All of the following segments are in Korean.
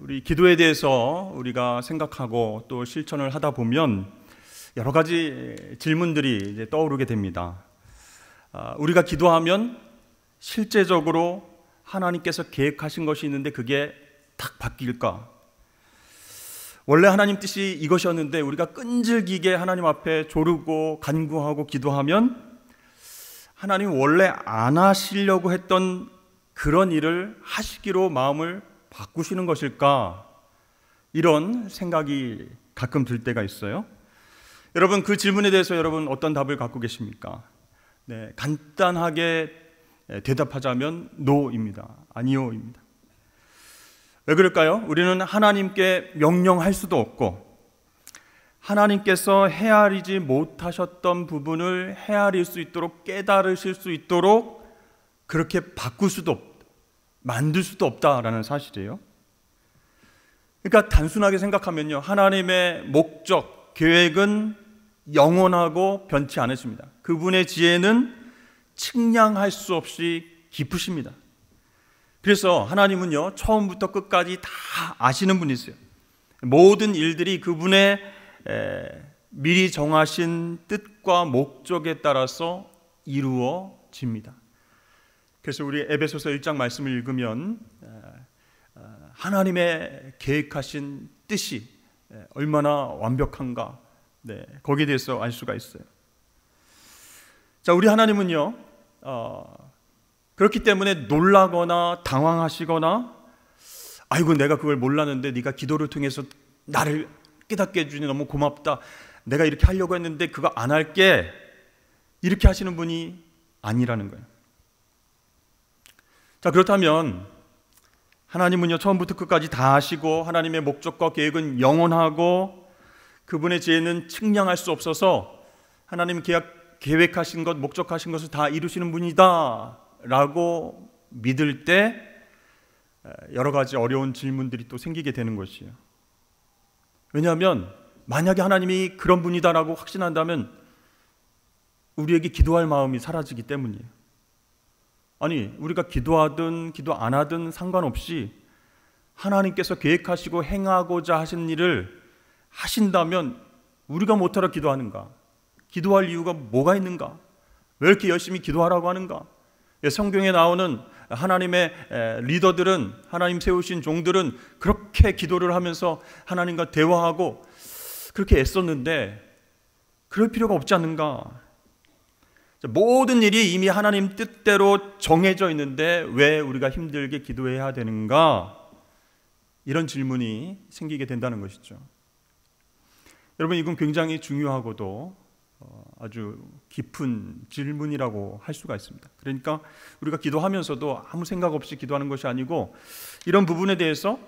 우리 기도에 대해서 우리가 생각하고 또 실천을 하다 보면 여러 가지 질문들이 이제 떠오르게 됩니다. 우리가 기도하면 실제적으로 하나님께서 계획하신 것이 있는데 그게 딱 바뀔까? 원래 하나님 뜻이 이것이었는데 우리가 끈질기게 하나님 앞에 조르고 간구하고 기도하면 하나님 원래 안 하시려고 했던 그런 일을 하시기로 마음을 바꾸시는 것일까? 이런 생각이 가끔 들 때가 있어요. 여러분, 그 질문에 대해서 여러분 어떤 답을 갖고 계십니까? 네, 간단하게 대답하자면 노입니다. 아니요입니다. 왜 그럴까요? 우리는 하나님께 명령할 수도 없고 하나님께서 헤아리지 못하셨던 부분을 헤아릴 수 있도록 깨달으실 수 있도록 그렇게 바꿀 수도 없다. 만들 수도 없다라는 사실이에요. 그러니까 단순하게 생각하면요, 하나님의 목적, 계획은 영원하고 변치 않으십니다. 그분의 지혜는 측량할 수 없이 깊으십니다. 그래서 하나님은요, 처음부터 끝까지 다 아시는 분이세요. 모든 일들이 그분의 미리 정하신 뜻과 목적에 따라서 이루어집니다. 그래서 우리 에베소서 1장 말씀을 읽으면 하나님의 계획하신 뜻이 얼마나 완벽한가, 거기에 대해서 알 수가 있어요. 자, 우리 하나님은요, 그렇기 때문에 놀라거나 당황하시거나 아이고 내가 그걸 몰랐는데 네가 기도를 통해서 나를 깨닫게 해주니 너무 고맙다, 내가 이렇게 하려고 했는데 그거 안 할게, 이렇게 하시는 분이 아니라는 거예요. 자, 그렇다면 하나님은요, 처음부터 끝까지 다 아시고 하나님의 목적과 계획은 영원하고 그분의 지혜는 측량할 수 없어서 하나님 계획하신 것, 목적하신 것을 다 이루시는 분이다 라고 믿을 때 여러 가지 어려운 질문들이 또 생기게 되는 것이에요. 왜냐하면 만약에 하나님이 그런 분이다라고 확신한다면 우리에게 기도할 마음이 사라지기 때문이에요. 아니, 우리가 기도하든 기도 안 하든 상관없이 하나님께서 계획하시고 행하고자 하신 일을 하신다면 우리가 못하러 기도하는가? 기도할 이유가 뭐가 있는가? 왜 이렇게 열심히 기도하라고 하는가? 성경에 나오는 하나님의 리더들은, 하나님 세우신 종들은 그렇게 기도를 하면서 하나님과 대화하고 그렇게 애썼는데 그럴 필요가 없지 않는가? 모든 일이 이미 하나님 뜻대로 정해져 있는데 왜 우리가 힘들게 기도해야 되는가? 이런 질문이 생기게 된다는 것이죠. 여러분, 이건 굉장히 중요하고도 아주 깊은 질문이라고 할 수가 있습니다. 그러니까 우리가 기도하면서도 아무 생각 없이 기도하는 것이 아니고 이런 부분에 대해서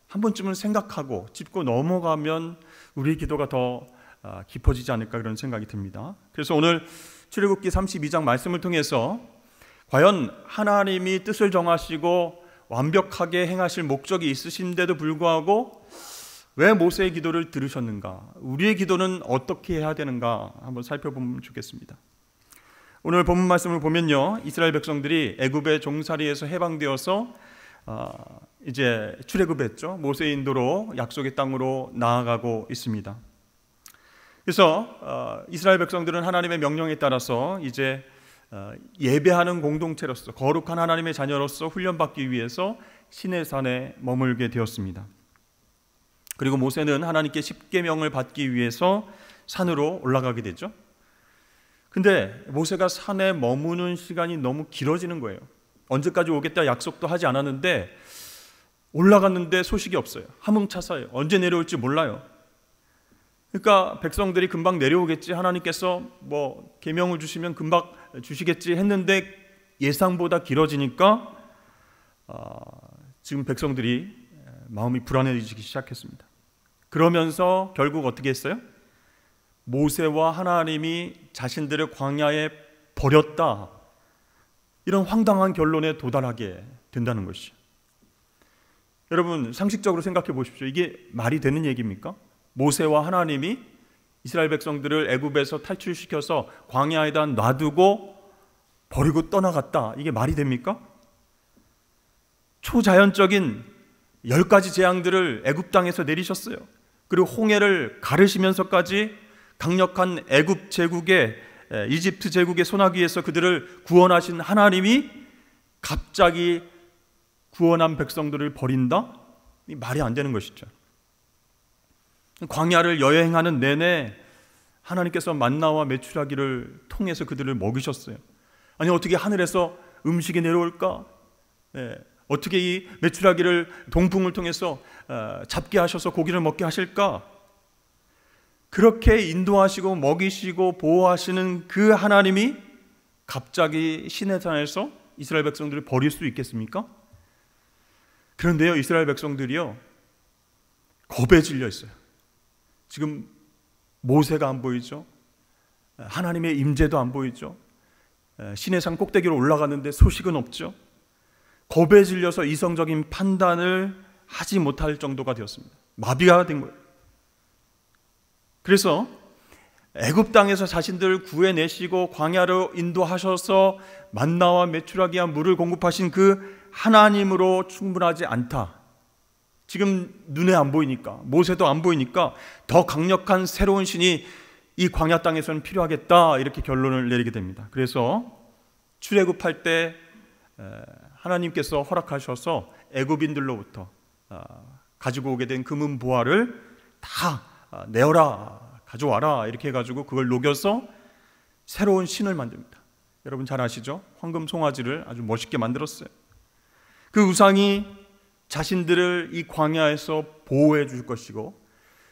한 번쯤은 생각하고 짚고 넘어가면 우리의 기도가 더 깊어지지 않을까, 그런 생각이 듭니다. 그래서 오늘 출애굽기 32장 말씀을 통해서 과연 하나님이 뜻을 정하시고 완벽하게 행하실 목적이 있으신데도 불구하고 왜 모세의 기도를 들으셨는가, 우리의 기도는 어떻게 해야 되는가 한번 살펴보면 좋겠습니다. 오늘 본문 말씀을 보면요, 이스라엘 백성들이 애굽의 종살이에서 해방되어서 이제 출애굽했죠. 모세의 인도로 약속의 땅으로 나아가고 있습니다. 그래서 이스라엘 백성들은 하나님의 명령에 따라서 이제 예배하는 공동체로서, 거룩한 하나님의 자녀로서 훈련받기 위해서 시내산에 머물게 되었습니다. 그리고 모세는 하나님께 십계명을 받기 위해서 산으로 올라가게 되죠. 근데 모세가 산에 머무는 시간이 너무 길어지는 거예요. 언제까지 오겠다 약속도 하지 않았는데 올라갔는데 소식이 없어요. 함흥차사예요. 언제 내려올지 몰라요. 그러니까 백성들이 금방 내려오겠지, 하나님께서 뭐 계명을 주시면 금방 주시겠지 했는데 예상보다 길어지니까 지금 백성들이 마음이 불안해지기 시작했습니다. 그러면서 결국 어떻게 했어요? 모세와 하나님이 자신들을 광야에 버렸다, 이런 황당한 결론에 도달하게 된다는 것이죠. 여러분, 상식적으로 생각해 보십시오. 이게 말이 되는 얘기입니까? 모세와 하나님이 이스라엘 백성들을 애굽에서 탈출시켜서 광야에다 놔두고 버리고 떠나갔다, 이게 말이 됩니까? 초자연적인 10가지 재앙들을 애굽 땅에서 내리셨어요. 그리고 홍해를 가르시면서까지 강력한 애굽 제국의 이집트 제국의 소나기에서 그들을 구원하신 하나님이 갑자기 구원한 백성들을 버린다? 이 말이 안 되는 것이죠. 광야를 여행하는 내내 하나님께서 만나와 메추라기를 통해서 그들을 먹이셨어요. 아니 어떻게 하늘에서 음식이 내려올까? 어떻게 이 메추라기를 동풍을 통해서 잡게 하셔서 고기를 먹게 하실까? 그렇게 인도하시고 먹이시고 보호하시는 그 하나님이 갑자기 시내산에서 이스라엘 백성들을 버릴 수 있겠습니까? 그런데요, 이스라엘 백성들이요 겁에 질려 있어요. 지금 모세가 안 보이죠? 하나님의 임재도 안 보이죠? 시내산 꼭대기로 올라가는데 소식은 없죠? 겁에 질려서 이성적인 판단을 하지 못할 정도가 되었습니다. 마비가 된 거예요. 그래서 애굽 땅에서 자신들을 구해내시고 광야로 인도하셔서 만나와 메추라기와 물을 공급하신 그 하나님으로 충분하지 않다. 지금 눈에 안 보이니까, 모세도 안 보이니까 더 강력한 새로운 신이 이 광야 땅에서는 필요하겠다, 이렇게 결론을 내리게 됩니다. 그래서 출애굽할 때 하나님께서 허락하셔서 애굽인들로부터 가지고 오게 된 금은 보화를 다 내어라, 가져와라, 이렇게 해가지고 그걸 녹여서 새로운 신을 만듭니다. 여러분 잘 아시죠? 황금 송아지를 아주 멋있게 만들었어요. 그 우상이 자신들을 이 광야에서 보호해 줄 것이고,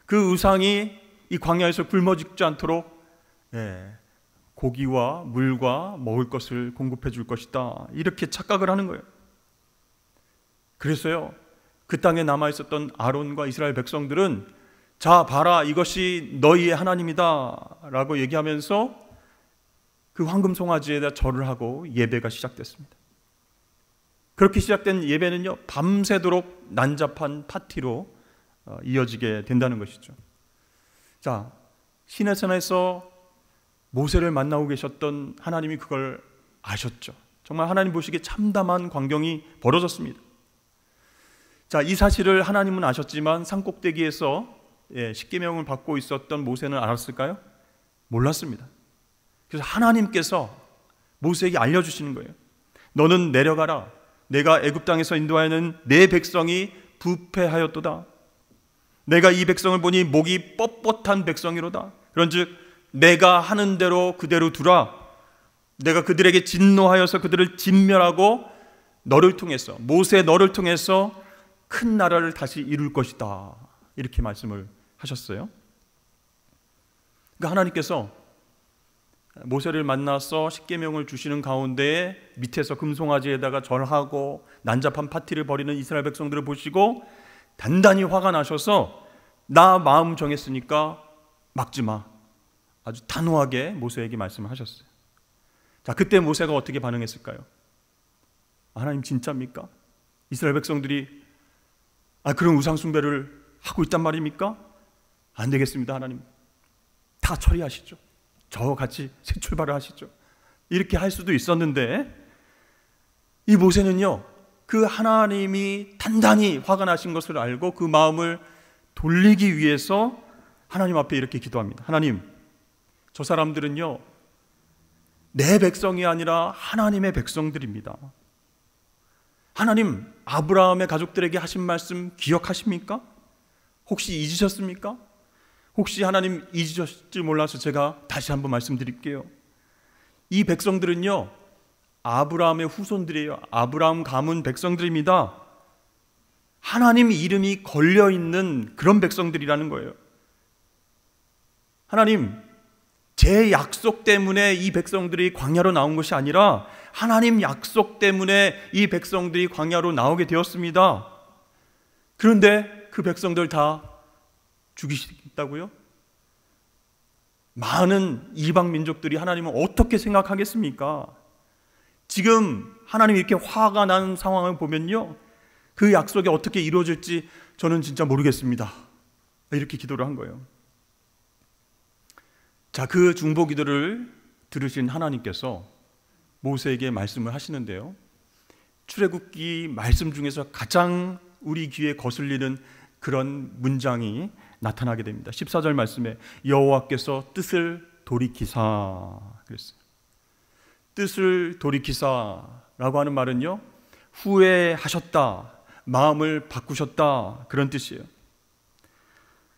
그 우상이 이 광야에서 굶어 죽지 않도록 고기와 물과 먹을 것을 공급해 줄 것이다, 이렇게 착각을 하는 거예요. 그래서요, 그 땅에 남아 있었던 아론과 이스라엘 백성들은 자 봐라, 이것이 너희의 하나님이다 라고 얘기하면서 그 황금 송아지에다 절을 하고 예배가 시작됐습니다. 그렇게 시작된 예배는요, 밤새도록 난잡한 파티로 이어지게 된다는 것이죠. 자, 시내산에서 모세를 만나고 계셨던 하나님이 그걸 아셨죠. 정말 하나님 보시기에 참담한 광경이 벌어졌습니다. 자, 이 사실을 하나님은 아셨지만 산꼭대기에서 십계명을 받고 있었던 모세는 알았을까요? 몰랐습니다. 그래서 하나님께서 모세에게 알려주시는 거예요. 너는 내려가라. 내가 애굽 땅에서 인도하는 내 백성이 부패하였도다. 내가 이 백성을 보니 목이 뻣뻣한 백성이로다. 그런즉 내가 하는 대로 그대로 두라. 내가 그들에게 진노하여서 그들을 진멸하고 너를 통해서, 모세 너를 통해서 큰 나라를 다시 이룰 것이다, 이렇게 말씀을 하셨어요. 그러니까 하나님께서 모세를 만나서 십계명을 주시는 가운데 밑에서 금송아지에다가 절하고 난잡한 파티를 벌이는 이스라엘 백성들을 보시고 단단히 화가 나셔서 나 마음 정했으니까 막지 마, 아주 단호하게 모세에게 말씀을 하셨어요. 자, 그때 모세가 어떻게 반응했을까요? 하나님 진짜입니까? 이스라엘 백성들이 그런 우상 숭배를 하고 있단 말입니까? 안 되겠습니다. 하나님 다 처리하시죠. 저와 같이 새 출발을 하시죠. 이렇게 할 수도 있었는데, 이 모세는요, 그 하나님이 단단히 화가 나신 것을 알고 그 마음을 돌리기 위해서 하나님 앞에 이렇게 기도합니다. 하나님, 저 사람들은요 내 백성이 아니라 하나님의 백성들입니다. 하나님, 아브라함의 가족들에게 하신 말씀 기억하십니까? 혹시 잊으셨습니까? 혹시 하나님 잊으셨지 몰라서 제가 다시 한번 말씀드릴게요. 이 백성들은요 아브라함의 후손들이에요. 아브라함 가문 백성들입니다. 하나님 이름이 걸려있는 그런 백성들이라는 거예요. 하나님, 제 약속 때문에 이 백성들이 광야로 나온 것이 아니라 하나님 약속 때문에 이 백성들이 광야로 나오게 되었습니다. 그런데 그 백성들 다 죽이시겠다고요? 많은 이방 민족들이 하나님을 어떻게 생각하겠습니까? 지금 하나님 이렇게 화가 난 상황을 보면요, 그 약속이 어떻게 이루어질지 저는 진짜 모르겠습니다. 이렇게 기도를 한 거예요. 자, 그 중보 기도를 들으신 하나님께서 모세에게 말씀을 하시는데요, 출애굽기 말씀 중에서 가장 우리 귀에 거슬리는 그런 문장이 나타나게 됩니다. 14절 말씀에 여호와께서 뜻을 돌이키사 그랬어요. 뜻을 돌이키사라고 하는 말은요, 후회하셨다, 마음을 바꾸셨다, 그런 뜻이에요.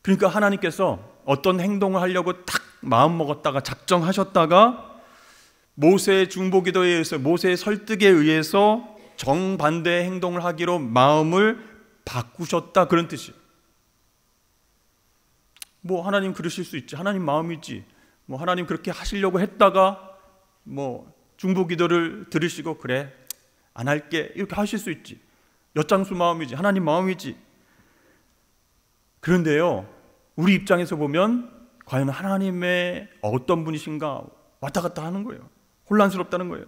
그러니까 하나님께서 어떤 행동을 하려고 딱 마음 먹었다가 작정하셨다가 모세의 중보기도에 의해서, 모세의 설득에 의해서 정반대의 행동을 하기로 마음을 바꾸셨다, 그런 뜻이에요. 뭐 하나님 그러실 수 있지, 하나님 마음이지, 뭐 하나님 그렇게 하시려고 했다가 뭐 중보기도를 들으시고 그래 안 할게 이렇게 하실 수 있지, 엿장수 마음이지, 하나님 마음이지. 그런데요, 우리 입장에서 보면 과연 하나님의 어떤 분이신가 왔다 갔다 하는 거예요. 혼란스럽다는 거예요.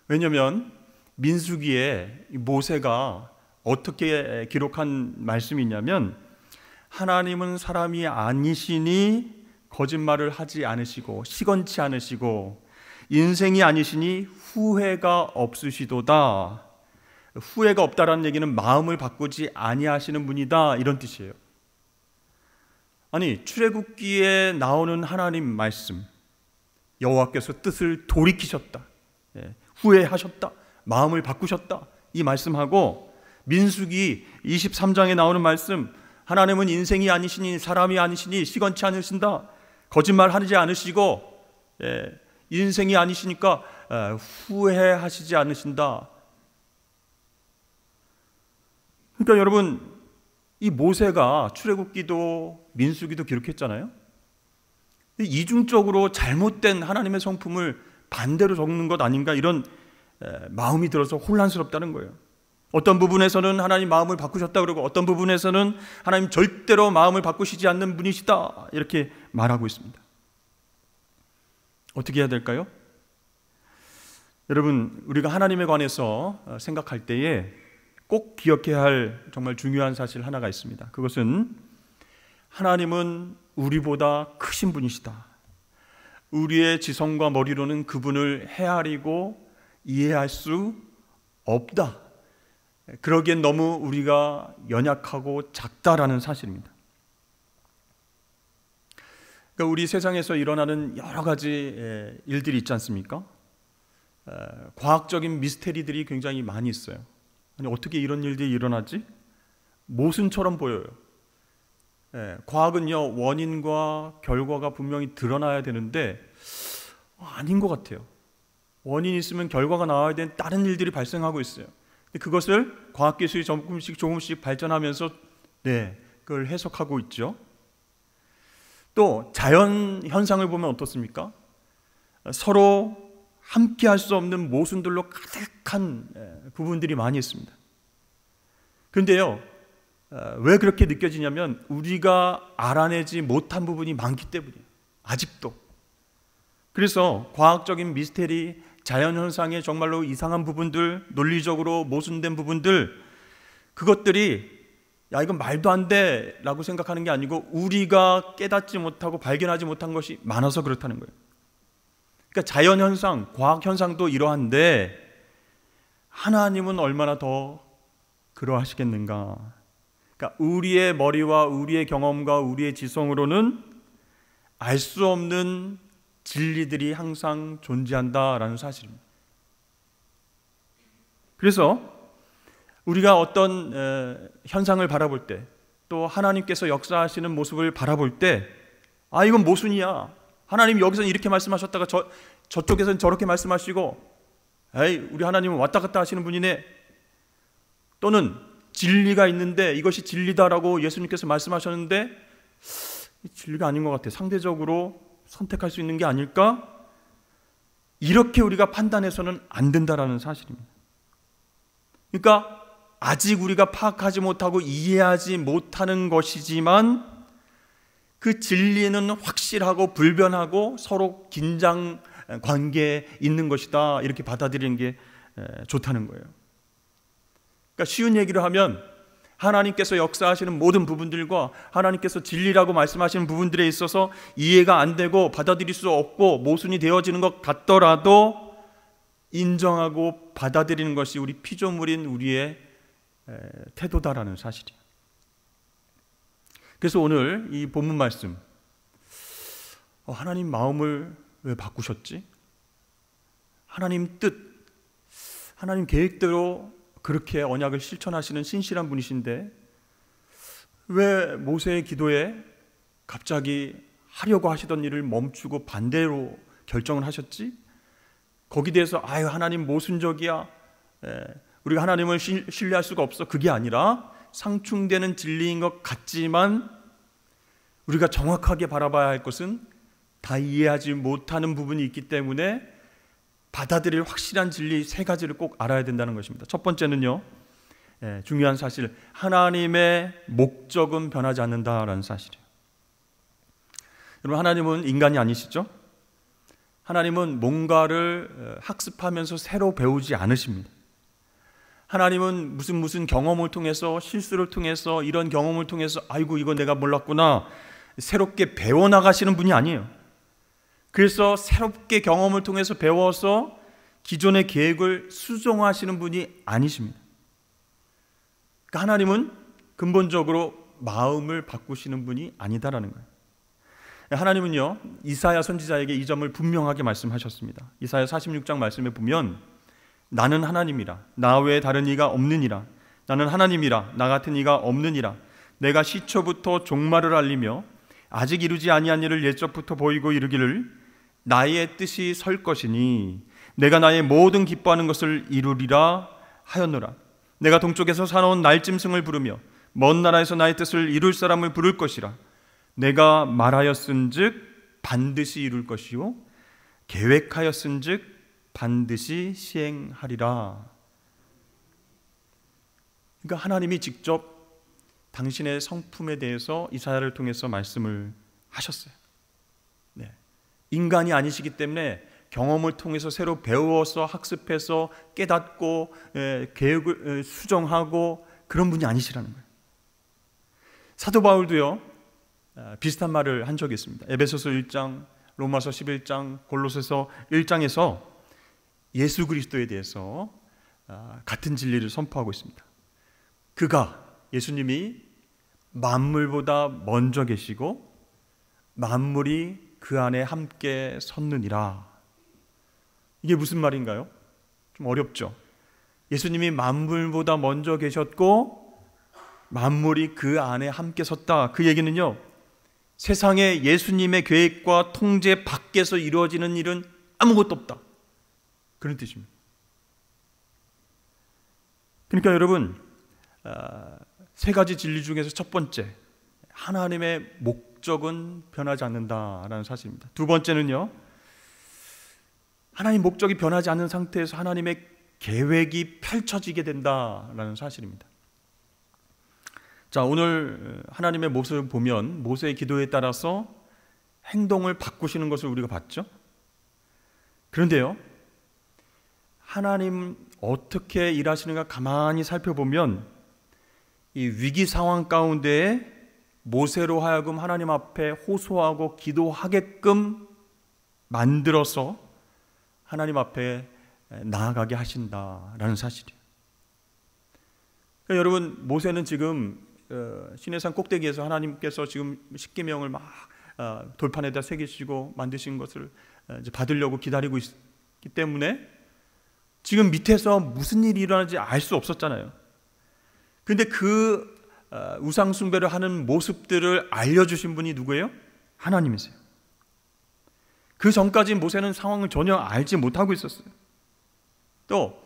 왜냐하면 민수기에 모세가 어떻게 기록한 말씀이 있냐면, 하나님은 사람이 아니시니 거짓말을 하지 않으시고 시건치 않으시고 인생이 아니시니 후회가 없으시도다. 후회가 없다라는 얘기는 마음을 바꾸지 아니하시는 분이다, 이런 뜻이에요. 아니, 출애굽기에 나오는 하나님 말씀, 여호와께서 뜻을 돌이키셨다, 후회하셨다, 마음을 바꾸셨다, 이 말씀하고 민수기 23장에 나오는 말씀, 하나님은 인생이 아니시니 사람이 아니시니 시건치 않으신다, 거짓말하지 않으시고 인생이 아니시니까 후회하시지 않으신다. 그러니까 여러분, 이 모세가 출애굽기도 민수기도 기록했잖아요. 이중적으로 잘못된 하나님의 성품을 반대로 적는 것 아닌가, 이런 마음이 들어서 혼란스럽다는 거예요. 어떤 부분에서는 하나님 마음을 바꾸셨다 그러고 어떤 부분에서는 하나님 절대로 마음을 바꾸시지 않는 분이시다, 이렇게 말하고 있습니다. 어떻게 해야 될까요? 여러분, 우리가 하나님에 관해서 생각할 때에 꼭 기억해야 할 정말 중요한 사실 하나가 있습니다. 그것은 하나님은 우리보다 크신 분이시다. 우리의 지성과 머리로는 그분을 헤아리고 이해할 수 없다. 그러기엔 너무 우리가 연약하고 작다라는 사실입니다. 그러니까 우리 세상에서 일어나는 여러 가지 일들이 있지 않습니까? 과학적인 미스테리들이 굉장히 많이 있어요. 아니, 어떻게 이런 일들이 일어나지? 모순처럼 보여요. 과학은요, 원인과 결과가 분명히 드러나야 되는데 아닌 것 같아요. 원인이 있으면 결과가 나와야 되는 다른 일들이 발생하고 있어요. 그것을 과학기술이 조금씩 발전하면서 그걸 해석하고 있죠. 또 자연 현상을 보면 어떻습니까? 서로 함께 할 수 없는 모순들로 가득한 부분들이 많이 있습니다. 그런데요, 왜 그렇게 느껴지냐면 우리가 알아내지 못한 부분이 많기 때문이에요. 아직도. 그래서 과학적인 미스테리, 자연현상의 정말로 이상한 부분들, 논리적으로 모순된 부분들, 그것들이 야, 이건 말도 안 돼 라고 생각하는 게 아니고 우리가 깨닫지 못하고 발견하지 못한 것이 많아서 그렇다는 거예요. 그러니까 자연현상, 과학현상도 이러한데 하나님은 얼마나 더 그러하시겠는가. 그러니까 우리의 머리와 우리의 경험과 우리의 지성으로는 알 수 없는 진리들이 항상 존재한다라는 사실입니다. 그래서 우리가 어떤 현상을 바라볼 때, 또 하나님께서 역사하시는 모습을 바라볼 때, 아, 이건 모순이야, 하나님이 여기서는 이렇게 말씀하셨다가 저쪽에서는 저렇게 말씀하시고, 에이, 우리 하나님은 왔다 갔다 하시는 분이네, 또는 진리가 있는데 이것이 진리다라고 예수님께서 말씀하셨는데 진리가 아닌 것 같아, 상대적으로 선택할 수 있는 게 아닐까? 이렇게 우리가 판단해서는 안 된다라는 사실입니다. 그러니까 아직 우리가 파악하지 못하고 이해하지 못하는 것이지만 그 진리는 확실하고 불변하고 서로 긴장 관계에 있는 것이다, 이렇게 받아들이는 게 좋다는 거예요. 그러니까 쉬운 얘기를 하면 하나님께서 역사하시는 모든 부분들과 하나님께서 진리라고 말씀하시는 부분들에 있어서 이해가 안 되고 받아들일 수 없고 모순이 되어지는 것 같더라도 인정하고 받아들이는 것이 우리 피조물인 우리의 태도다라는 사실이에요. 그래서 오늘 이 본문 말씀, 하나님 마음을 왜 바꾸셨지? 하나님 뜻, 하나님 계획대로 그렇게 언약을 실천하시는 신실한 분이신데 왜 모세의 기도에 갑자기 하려고 하시던 일을 멈추고 반대로 결정을 하셨지? 거기에 대해서 하나님 모순적이야, 우리가 하나님을 신뢰할 수가 없어, 그게 아니라 상충되는 진리인 것 같지만 우리가 정확하게 바라봐야 할 것은 다 이해하지 못하는 부분이 있기 때문에 받아들일 확실한 진리 세 가지를 꼭 알아야 된다는 것입니다. 첫 번째는요, 중요한 사실, 하나님의 목적은 변하지 않는다라는 사실이에요. 여러분, 하나님은 인간이 아니시죠? 하나님은 뭔가를 학습하면서 새로 배우지 않으십니다. 하나님은 무슨 경험을 통해서, 실수를 통해서, 이런 경험을 통해서 아이고 이거 내가 몰랐구나 새롭게 배워나가시는 분이 아니에요. 그래서 새롭게 경험을 통해서 배워서 기존의 계획을 수정하시는 분이 아니십니다. 그러니까 하나님은 근본적으로 마음을 바꾸시는 분이 아니다라는 거예요. 하나님은요, 이사야 선지자에게 이 점을 분명하게 말씀하셨습니다. 이사야 46장 말씀에 보면 나는 하나님이라 나 외에 다른 이가 없느니라. 나는 하나님이라 나 같은 이가 없느니라. 내가 시초부터 종말을 알리며 아직 이루지 아니한 일을 옛적부터 보이고 이르기를 나의 뜻이 설 것이니 내가 나의 모든 기뻐하는 것을 이루리라 하였노라. 내가 동쪽에서 사나운 날짐승을 부르며 먼 나라에서 나의 뜻을 이룰 사람을 부를 것이라. 내가 말하였은즉 반드시 이룰 것이요 계획하였은즉 반드시 시행하리라. 그러니까 하나님이 직접 당신의 성품에 대해서 이사야를 통해서 말씀을 하셨어요. 인간이 아니시기 때문에 경험을 통해서 새로 배워서 학습해서 깨닫고 계획을 수정하고 그런 분이 아니시라는 거예요. 사도 바울도요, 비슷한 말을 한 적이 있습니다. 에베소서 1장, 로마서 11장, 골로새서 1장에서 예수 그리스도에 대해서 같은 진리를 선포하고 있습니다. 그가, 예수님이 만물보다 먼저 계시고 만물이 그 안에 함께 섰느니라. 이게 무슨 말인가요? 좀 어렵죠? 예수님이 만물보다 먼저 계셨고 만물이 그 안에 함께 섰다. 그 얘기는요, 세상에 예수님의 계획과 통제 밖에서 이루어지는 일은 아무것도 없다, 그런 뜻입니다. 그러니까 여러분, 세 가지 진리 중에서 첫 번째, 하나님의 목적은 변하지 않는다라는 사실입니다. 두 번째는요, 하나님 목적이 변하지 않는 상태에서 하나님의 계획이 펼쳐지게 된다라는 사실입니다. 자, 오늘 하나님의 모습을 보면 모세의 기도에 따라서 행동을 바꾸시는 것을 우리가 봤죠. 그런데요, 하나님 어떻게 일하시는가 가만히 살펴보면 이 위기 상황 가운데에 모세로 하여금 하나님 앞에 호소하고 기도하게끔 만들어서 하나님 앞에 나아가게 하신다라는 사실이에요. 그러니까 여러분, 모세는 지금 시내산 꼭대기에서 하나님께서 지금 십계명을 막 돌판에다 새기시고 만드신 것을 이제 받으려고 기다리고 있기 때문에 지금 밑에서 무슨 일이 일어나는지 알 수 없었잖아요. 그런데 그 우상 숭배를 하는 모습들을 알려주신 분이 누구예요? 하나님이세요. 그 전까지 모세는 상황을 전혀 알지 못하고 있었어요. 또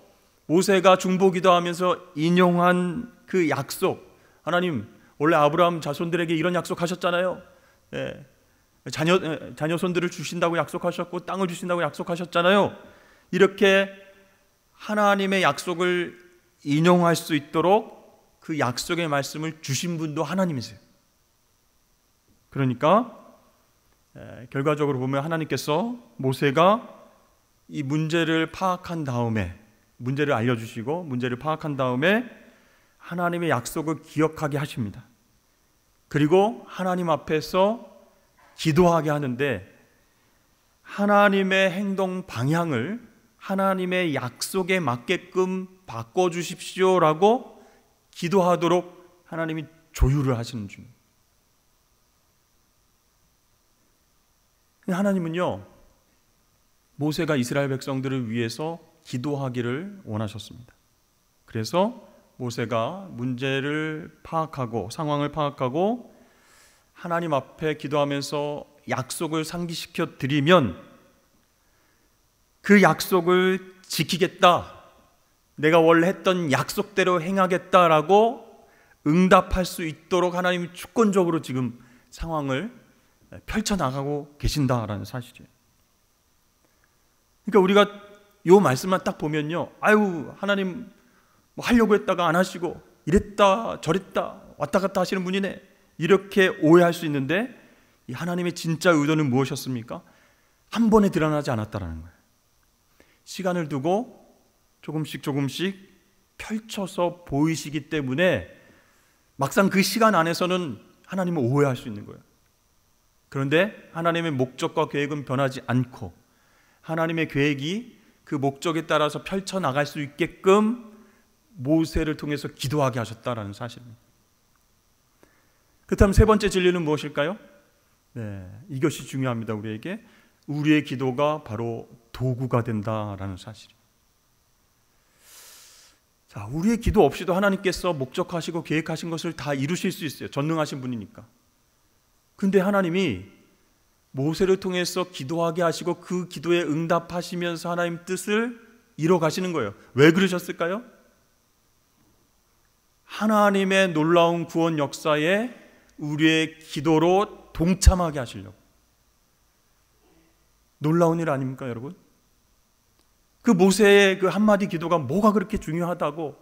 모세가 중보기도하면서 인용한 그 약속, 하나님 원래 아브라함 자손들에게 이런 약속하셨잖아요. 자녀손들을 주신다고 약속하셨고 땅을 주신다고 약속하셨잖아요. 이렇게 하나님의 약속을 인용할 수 있도록 그 약속의 말씀을 주신 분도 하나님이세요. 그러니까 결과적으로 보면 하나님께서 모세가 이 문제를 파악한 다음에, 문제를 알려주시고 문제를 파악한 다음에 하나님의 약속을 기억하게 하십니다. 그리고 하나님 앞에서 기도하게 하는데 하나님의 행동 방향을 하나님의 약속에 맞게끔 바꿔주십시오라고 기도하도록 하나님이 조율을 하시는 중. 하나님은요, 모세가 이스라엘 백성들을 위해서 기도하기를 원하셨습니다. 그래서 모세가 문제를 파악하고 상황을 파악하고 하나님 앞에 기도하면서 약속을 상기시켜 드리면 그 약속을 지키겠다, 내가 원래 했던 약속대로 행하겠다라고 응답할 수 있도록 하나님이 주권적으로 지금 상황을 펼쳐나가고 계신다라는 사실이에요. 그러니까 우리가 이 말씀만 딱 보면요, 아유, 하나님 뭐 하려고 했다가 안 하시고 이랬다 저랬다 왔다 갔다 하시는 분이네, 이렇게 오해할 수 있는데, 이 하나님의 진짜 의도는 무엇이었습니까? 한 번에 드러나지 않았다라는 거예요. 시간을 두고 조금씩 펼쳐서 보이시기 때문에 막상 그 시간 안에서는 하나님을 오해할 수 있는 거예요. 그런데 하나님의 목적과 계획은 변하지 않고 하나님의 계획이 그 목적에 따라서 펼쳐나갈 수 있게끔 모세를 통해서 기도하게 하셨다라는 사실입니다. 그렇다면 세 번째 진리는 무엇일까요? 이것이 중요합니다. 우리에게 우리의 기도가 바로 도구가 된다라는 사실이에요. 자, 우리의 기도 없이도 하나님께서 목적하시고 계획하신 것을 다 이루실 수 있어요. 전능하신 분이니까. 근데 하나님이 모세를 통해서 기도하게 하시고 그 기도에 응답하시면서 하나님 뜻을 이뤄 가시는 거예요. 왜 그러셨을까요? 하나님의 놀라운 구원 역사에 우리의 기도로 동참하게 하시려고. 놀라운 일 아닙니까, 여러분? 그 모세의 그 한마디 기도가 뭐가 그렇게 중요하다고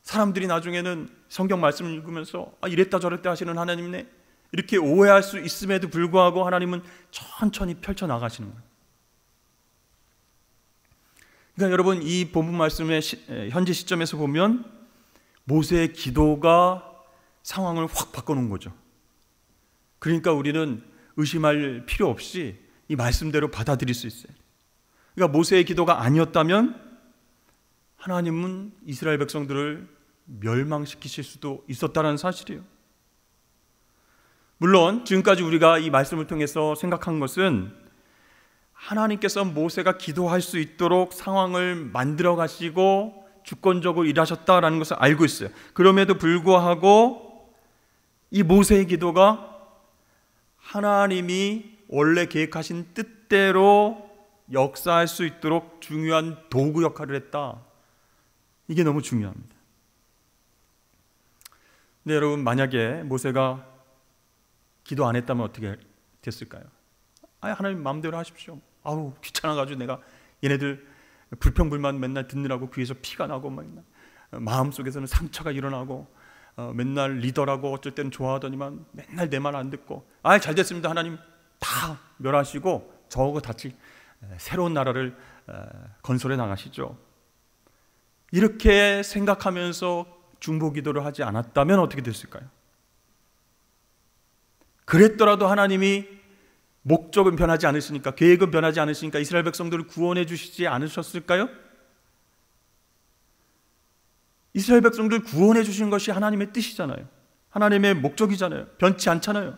사람들이 나중에는 성경 말씀을 읽으면서 이랬다 저랬다 하시는 하나님네, 이렇게 오해할 수 있음에도 불구하고 하나님은 천천히 펼쳐나가시는 거예요. 그러니까 여러분, 이 본문 말씀의 현재 시점에서 보면 모세의 기도가 상황을 확 바꿔놓은 거죠. 그러니까 우리는 의심할 필요 없이 이 말씀대로 받아들일 수 있어요. 그러니까 모세의 기도가 아니었다면 하나님은 이스라엘 백성들을 멸망시키실 수도 있었다는 사실이에요. 물론 지금까지 우리가 이 말씀을 통해서 생각한 것은 하나님께서 모세가 기도할 수 있도록 상황을 만들어 가시고 주권적으로 일하셨다라는 것을 알고 있어요. 그럼에도 불구하고 이 모세의 기도가 하나님이 원래 계획하신 뜻대로 역사할 수 있도록 중요한 도구 역할을 했다. 이게 너무 중요합니다. 근데 여러분, 만약에 모세가 기도 안 했다면 어떻게 됐을까요? 하나님 마음대로 하십시오. 아우, 귀찮아가지고 내가 얘네들 불평불만 맨날 듣느라고 귀에서 피가 나고 마음속에서는 상처가 일어나고 맨날 리더라고 어쩔 때는 좋아하더니만 맨날 내 말 안 듣고 잘 됐습니다. 하나님 다 멸하시고 저거 다치 새로운 나라를 건설해 나가시죠. 이렇게 생각하면서 중보기도를 하지 않았다면 어떻게 됐을까요? 그랬더라도 하나님이 목적은 변하지 않으시니까, 계획은 변하지 않으시니까 이스라엘 백성들을 구원해 주시지 않으셨을까요? 이스라엘 백성들을 구원해 주시는 것이 하나님의 뜻이잖아요. 하나님의 목적이잖아요. 변치 않잖아요.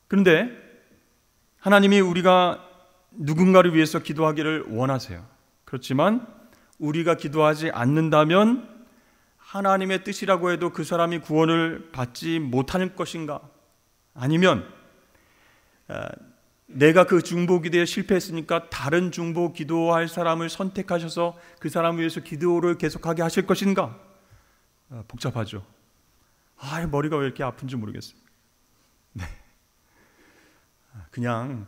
그런데 하나님이 우리가 누군가를 위해서 기도하기를 원하세요. 그렇지만 우리가 기도하지 않는다면 하나님의 뜻이라고 해도 그 사람이 구원을 받지 못할 것인가? 아니면 내가 그 중보기도에 실패했으니까 다른 중보 기도할 사람을 선택하셔서 그 사람을 위해서 기도를 계속하게 하실 것인가? 복잡하죠. 머리가 왜 이렇게 아픈지 모르겠어요. 네. 그냥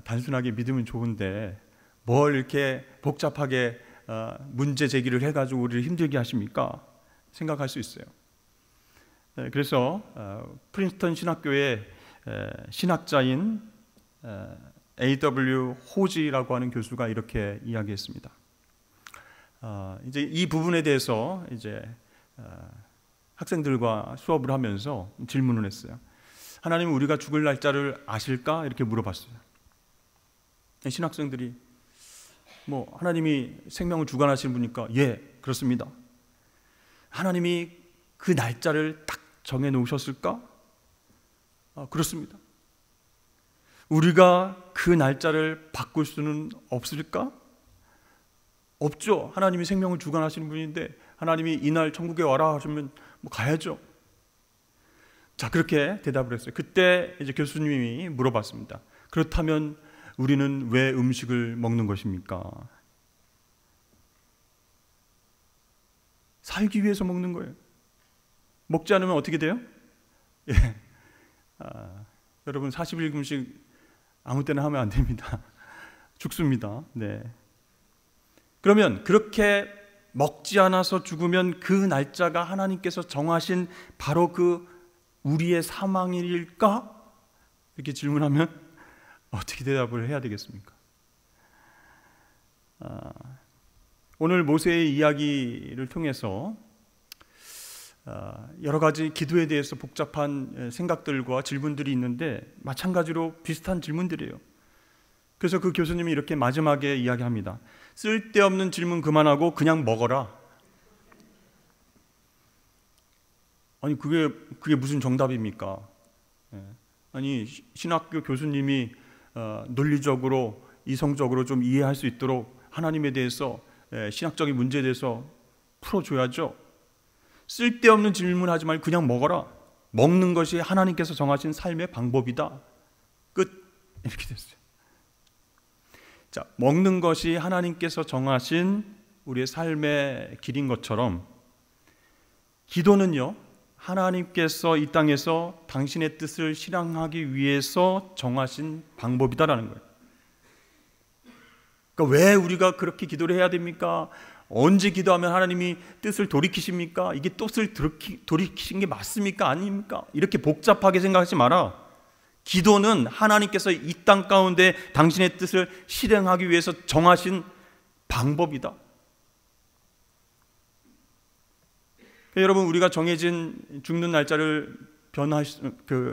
단순하게 믿으면 좋은데 뭘 이렇게 복잡하게 문제 제기를 해가지고 우리를 힘들게 하십니까? 생각할 수 있어요. 그래서 프린스턴 신학교의 신학자인 A.W. 호지라고 하는 교수가 이렇게 이야기했습니다. 이제 이 부분에 대해서 이제 학생들과 수업을 하면서 질문을 했어요. 하나님은 우리가 죽을 날짜를 아실까? 이렇게 물어봤어요. 신학생들이 하나님이 생명을 주관하시는 분이니까 예, 그렇습니다. 하나님이 그 날짜를 딱 정해 놓으셨을까? 그렇습니다. 우리가 그 날짜를 바꿀 수는 없을까? 없죠. 하나님이 생명을 주관하시는 분인데 하나님이 이날 천국에 와라 하시면 가야죠. 자, 그렇게 대답을 했어요. 그때 이제 교수님이 물어봤습니다. 그렇다면 우리는 왜 음식을 먹는 것입니까? 살기 위해서 먹는 거예요. 먹지 않으면 어떻게 돼요? 예. 여러분 40일 아무 때나 하면 안 됩니다. 죽습니다. 네. 그러면 그렇게 먹지 않아서 죽으면 그 날짜가 하나님께서 정하신 바로 그 우리의 사망일일까? 이렇게 질문하면 어떻게 대답을 해야 되겠습니까? 오늘 모세의 이야기를 통해서 여러 가지 기도에 대해서 복잡한 생각들과 질문들이 있는데 마찬가지로 비슷한 질문들이에요. 그래서 그 교수님이 이렇게 마지막에 이야기합니다. 쓸데없는 질문 그만하고 그냥 먹어라. 아니 그게 무슨 정답입니까? 아니 신학교 교수님이 논리적으로 이성적으로 좀 이해할 수 있도록 하나님에 대해서 신학적인 문제에 대해서 풀어줘야죠. 쓸데없는 질문하지 말고 그냥 먹어라. 먹는 것이 하나님께서 정하신 삶의 방법이다. 끝. 이렇게 됐어요. 자, 먹는 것이 하나님께서 정하신 우리의 삶의 길인 것처럼 기도는요, 하나님께서 이 땅에서 당신의 뜻을 실행하기 위해서 정하신 방법이다라는 거예요. 그러니까 왜 우리가 그렇게 기도를 해야 됩니까? 언제 기도하면 하나님이 뜻을 돌이키십니까? 이게 뜻을 돌이키신 게 맞습니까? 아닙니까? 이렇게 복잡하게 생각하지 마라. 기도는 하나님께서 이 땅 가운데 당신의 뜻을 실행하기 위해서 정하신 방법이다. 여러분, 우리가 정해진 죽는 날짜를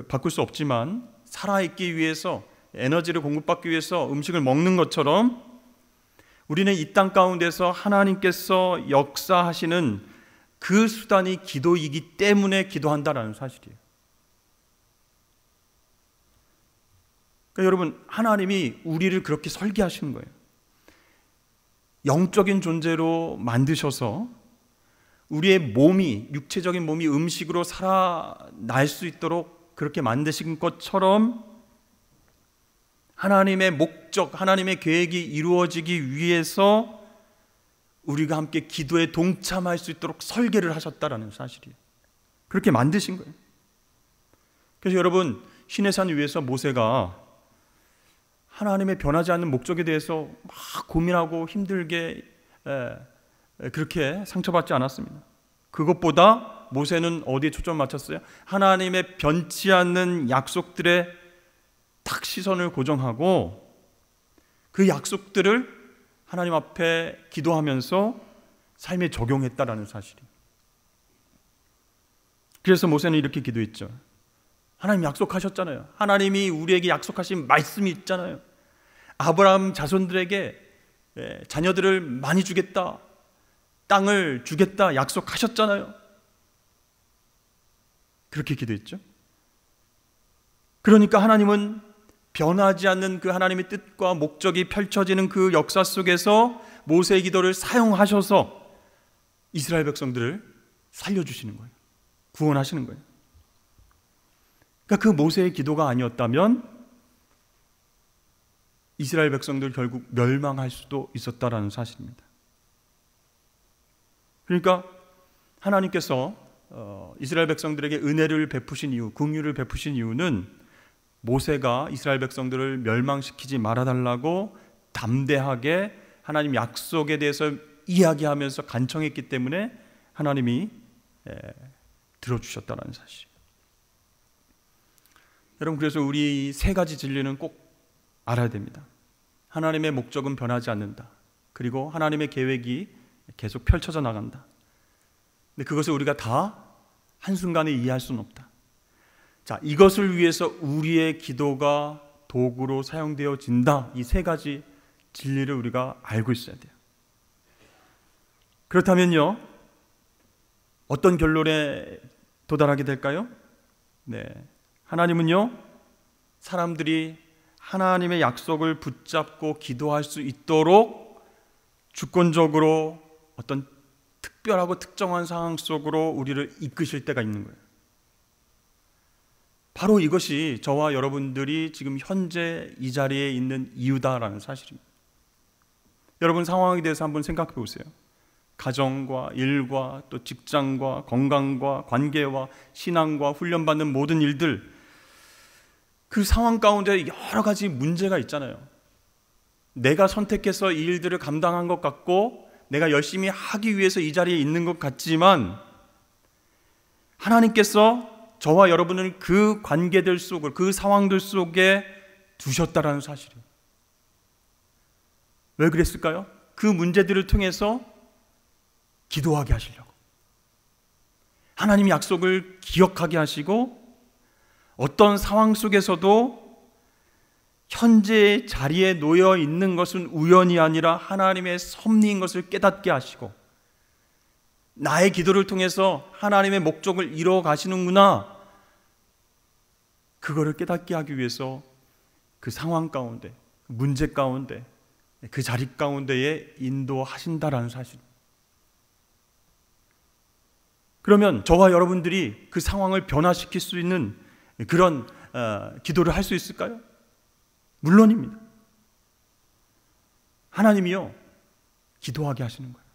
바꿀 수 없지만 살아있기 위해서, 에너지를 공급받기 위해서 음식을 먹는 것처럼 우리는 이 땅 가운데서 하나님께서 역사하시는 그 수단이 기도이기 때문에 기도한다라는 사실이에요. 그러니까 여러분, 하나님이 우리를 그렇게 설계하시는 거예요. 영적인 존재로 만드셔서 우리의 몸이, 육체적인 몸이 음식으로 살아날 수 있도록 그렇게 만드신 것처럼 하나님의 목적, 하나님의 계획이 이루어지기 위해서 우리가 함께 기도에 동참할 수 있도록 설계를 하셨다라는 사실이에요. 그렇게 만드신 거예요. 그래서 여러분, 시내산 위에서 모세가 하나님의 변하지 않는 목적에 대해서 막 고민하고 힘들게 그렇게 상처받지 않았습니다. 그것보다 모세는 어디에 초점을 맞췄어요? 하나님의 변치 않는 약속들에 딱 시선을 고정하고 그 약속들을 하나님 앞에 기도하면서 삶에 적용했다라는 사실이에요. 그래서 모세는 이렇게 기도했죠. 하나님 약속하셨잖아요. 하나님이 우리에게 약속하신 말씀이 있잖아요. 아브라함 자손들에게 자녀들을 많이 주겠다, 땅을 주겠다 약속하셨잖아요. 그렇게 기도했죠. 그러니까 하나님은 변하지 않는 그 하나님의 뜻과 목적이 펼쳐지는 그 역사 속에서 모세의 기도를 사용하셔서 이스라엘 백성들을 살려주시는 거예요. 구원하시는 거예요. 그러니까 그 모세의 기도가 아니었다면 이스라엘 백성들 결국 멸망할 수도 있었다라는 사실입니다. 그러니까 하나님께서 이스라엘 백성들에게 은혜를 베푸신 이유, 긍휼을 베푸신 이유는 모세가 이스라엘 백성들을 멸망시키지 말아달라고 담대하게 하나님 약속에 대해서 이야기하면서 간청했기 때문에 하나님이 들어주셨다는 사실. 여러분, 그래서 우리 세 가지 진리는 꼭 알아야 됩니다. 하나님의 목적은 변하지 않는다. 그리고 하나님의 계획이 계속 펼쳐져 나간다. 근데 그것을 우리가 다 한순간에 이해할 수는 없다. 자, 이것을 위해서 우리의 기도가 도구로 사용되어진다. 이 세 가지 진리를 우리가 알고 있어야 돼요. 그렇다면요, 어떤 결론에 도달하게 될까요? 네, 하나님은요, 사람들이 하나님의 약속을 붙잡고 기도할 수 있도록 주권적으로 어떤 특별하고 특정한 상황 속으로 우리를 이끄실 때가 있는 거예요. 바로 이것이 저와 여러분들이 지금 현재 이 자리에 있는 이유다라는 사실입니다. 여러분 상황에 대해서 한번 생각해 보세요. 가정과 일과 또 직장과 건강과 관계와 신앙과 훈련받는 모든 일들, 그 상황 가운데 여러 가지 문제가 있잖아요. 내가 선택해서 이 일들을 감당한 것 같고 내가 열심히 하기 위해서 이 자리에 있는 것 같지만 하나님께서 저와 여러분을 그 관계들 속을, 그 상황들 속에 두셨다라는 사실이에요. 왜 그랬을까요? 그 문제들을 통해서 기도하게 하시려고, 하나님의 약속을 기억하게 하시고 어떤 상황 속에서도 현재의 자리에 놓여 있는 것은 우연이 아니라 하나님의 섭리인 것을 깨닫게 하시고, 나의 기도를 통해서 하나님의 목적을 이루어 가시는구나, 그거를 깨닫게 하기 위해서 그 상황 가운데, 그 문제 가운데, 그 자리 가운데에 인도하신다라는 사실. 그러면 저와 여러분들이 그 상황을 변화시킬 수 있는 그런 기도를 할 수 있을까요? 물론입니다. 하나님이요, 기도하게 하시는 거예요.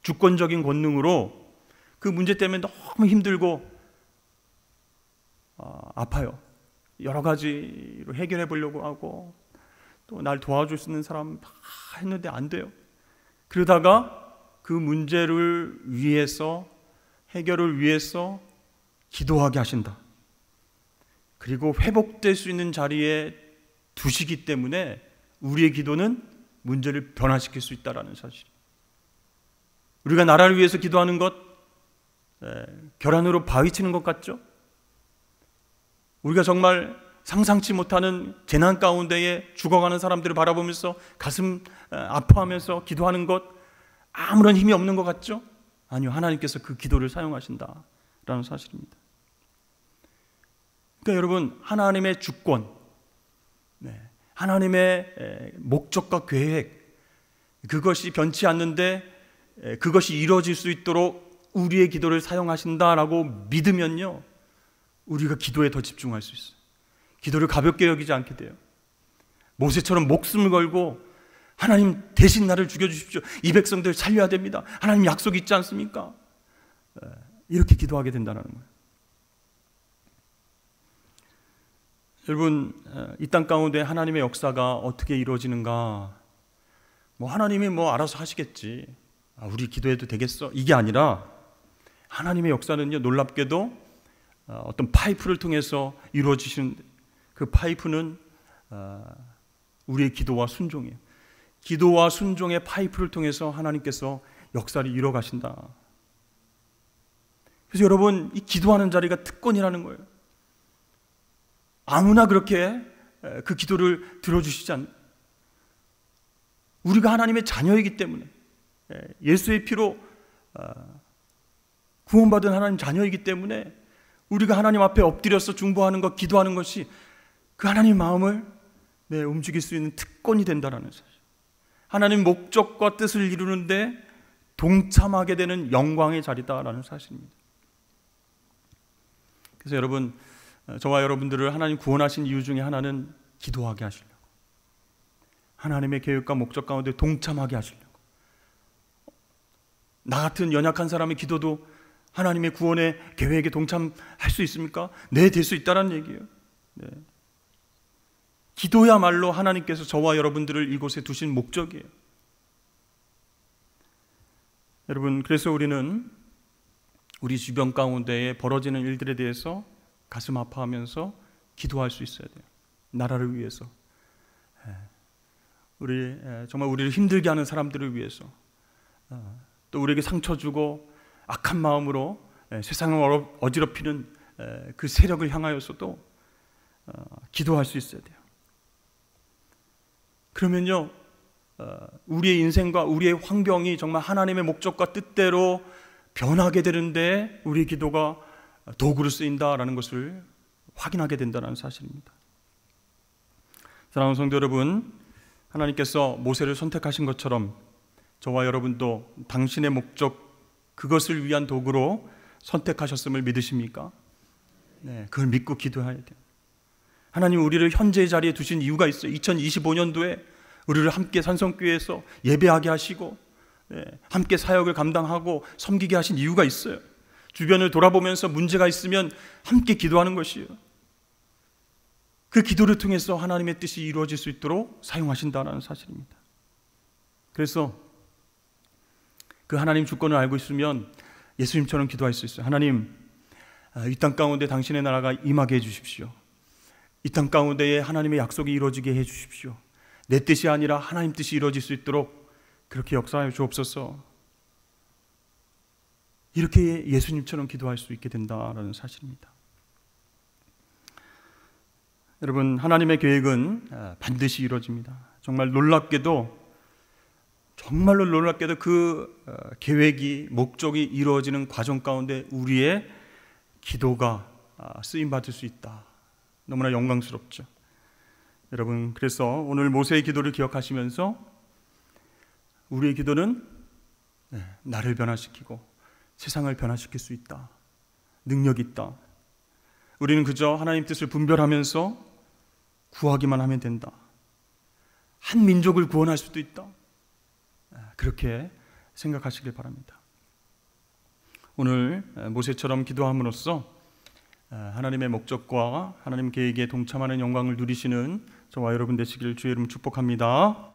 주권적인 권능으로 그 문제 때문에 너무 힘들고 아파요. 여러 가지로 해결해 보려고 하고 또 날 도와줄 수 있는 사람 다 했는데 안 돼요. 그러다가 그 문제를 위해서, 해결을 위해서 기도하게 하신다. 그리고 회복될 수 있는 자리에 두시기 때문에 우리의 기도는 문제를 변화시킬 수 있다는 사실. 우리가 나라를 위해서 기도하는 것, 계란으로 바위 치는 것 같죠? 우리가 정말 상상치 못하는 재난 가운데에 죽어가는 사람들을 바라보면서 가슴 아파하면서 기도하는 것, 아무런 힘이 없는 것 같죠? 아니요, 하나님께서 그 기도를 사용하신다라는 사실입니다. 그러니까 여러분, 하나님의 주권, 하나님의 목적과 계획, 그것이 변치 않는데 그것이 이루어질 수 있도록 우리의 기도를 사용하신다라고 믿으면요, 우리가 기도에 더 집중할 수 있어요. 기도를 가볍게 여기지 않게 돼요. 모세처럼 목숨을 걸고 하나님 대신 나를 죽여주십시오, 이 백성들 살려야 됩니다, 하나님 약속이 있지 않습니까? 이렇게 기도하게 된다는 거예요. 여러분, 이 땅 가운데 하나님의 역사가 어떻게 이루어지는가, 하나님이 알아서 하시겠지, 우리 기도해도 되겠어, 이게 아니라 하나님의 역사는요, 놀랍게도 어떤 파이프를 통해서 이루어지시는, 그 파이프는 우리의 기도와 순종이에요. 기도와 순종의 파이프를 통해서 하나님께서 역사를 이루어 가신다. 그래서 여러분, 이 기도하는 자리가 특권이라는 거예요. 아무나 그렇게 그 기도를 들어주시지 않는, 우리가 하나님의 자녀이기 때문에, 예수의 피로 구원받은 하나님 자녀이기 때문에 우리가 하나님 앞에 엎드려서 중보하는 것, 기도하는 것이 그 하나님 마음을 움직일 수 있는 특권이 된다는 사실. 하나님 목적과 뜻을 이루는데 동참하게 되는 영광의 자리다라는 사실입니다. 그래서 여러분, 저와 여러분들을 하나님 구원하신 이유 중에 하나는 기도하게 하시려고, 하나님의 계획과 목적 가운데 동참하게 하시려고. 나 같은 연약한 사람의 기도도 하나님의 구원의 계획에 동참할 수 있습니까? 네, 될 수 있다는 얘기예요. 기도야말로 하나님께서 저와 여러분들을 이곳에 두신 목적이에요. 여러분, 그래서 우리는 우리 주변 가운데에 벌어지는 일들에 대해서 가슴 아파하면서 기도할 수 있어야 돼요. 나라를 위해서, 정말 우리를 힘들게 하는 사람들을 위해서, 또 우리에게 상처 주고 악한 마음으로 세상을 어지럽히는 그 세력을 향하여서도 기도할 수 있어야 돼요. 그러면요, 우리의 인생과 우리의 환경이 정말 하나님의 목적과 뜻대로 변하게 되는데 우리의 기도가 도구로 쓰인다라는 것을 확인하게 된다는 사실입니다. 사랑하는 성도 여러분, 하나님께서 모세를 선택하신 것처럼 저와 여러분도 당신의 목적, 그것을 위한 도구로 선택하셨음을 믿으십니까? 네, 그걸 믿고 기도해야 돼요. 하나님 우리를 현재의 자리에 두신 이유가 있어요. 2025년도에 우리를 함께 산성교회에서 예배하게 하시고 함께 사역을 감당하고 섬기게 하신 이유가 있어요. 주변을 돌아보면서 문제가 있으면 함께 기도하는 것이에요. 그 기도를 통해서 하나님의 뜻이 이루어질 수 있도록 사용하신다는 사실입니다. 그래서 그 하나님 주권을 알고 있으면 예수님처럼 기도할 수 있어요. 하나님, 이 땅 가운데 당신의 나라가 임하게 해주십시오. 이 땅 가운데에 하나님의 약속이 이루어지게 해주십시오. 내 뜻이 아니라 하나님 뜻이 이루어질 수 있도록 그렇게 역사하여 주옵소서. 이렇게 예수님처럼 기도할 수 있게 된다는 사실입니다. 여러분, 하나님의 계획은 반드시 이루어집니다. 정말로 놀랍게도 그 계획이, 목적이 이루어지는 과정 가운데 우리의 기도가 쓰임받을 수 있다. 너무나 영광스럽죠. 여러분, 그래서 오늘 모세의 기도를 기억하시면서 우리의 기도는 나를 변화시키고 세상을 변화시킬 수 있다. 능력이 있다. 우리는 그저 하나님 뜻을 분별하면서 구하기만 하면 된다. 한 민족을 구원할 수도 있다. 그렇게 생각하시길 바랍니다. 오늘 모세처럼 기도함으로써 하나님의 목적과 하나님 계획에 동참하는 영광을 누리시는 저와 여러분 되시기를 주의 이름 축복합니다.